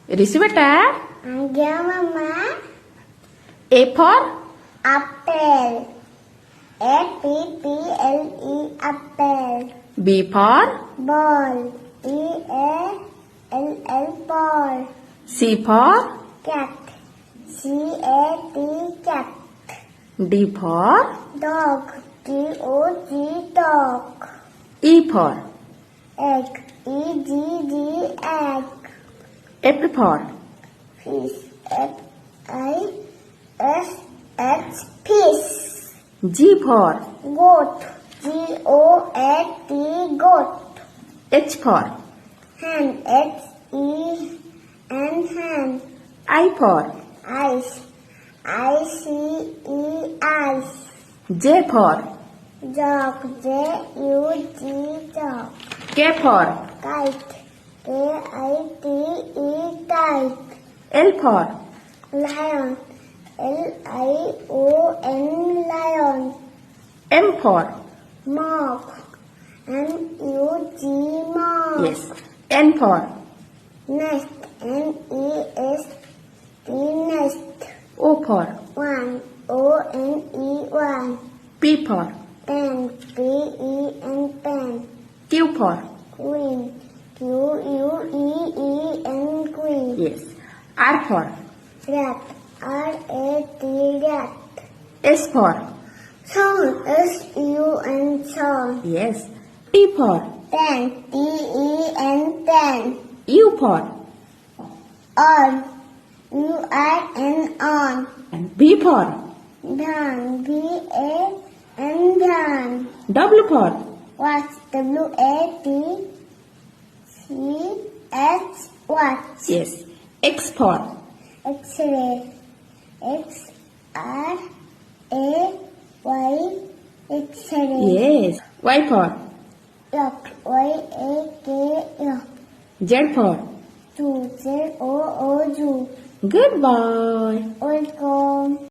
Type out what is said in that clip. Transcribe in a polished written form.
Receive a tag. Yeah, Mama. A for Apple. A-P-P-L-E, apple. B for Ball. B-A-L-L, ball. C for Cat. C-A-T, cat. D for Dog. D-O-G, dog. E for Egg. E-G-G, egg. F for Fish. F-I-S-H, fish. G for Goat. G-O-A-T, goat. H for Hen. H-E-N, hen. I for Ice. I-C-E, ice. J for Jog. J-U-G, jog. K for Kite. K-I-T-E, kite. L for Lion. L-I-O-N, lion. M for Mug. M-U-G, mug. yes. N for Nest. N-E-S-T, nest. O for One. O-N-E, one. P for Pen. P-E-N, pen. Q for Queen. Q-U-E-E-N, queen. yes. R for Rat. R-A-T, rat. S for Song. S-U-N, song. yes. T for Ten. T-E-N, ten. U for On. U-I-N, on. and B for Done. B-A-N, done. W for Watch. W-A-T-C-H, watch. yes. X for X-ray. X-R-A-Y, X-ray. yes. Y for Yuck. Y-A-K-yuck. Z for Zoo. Z-O-O, zoo. good boy. Welcome.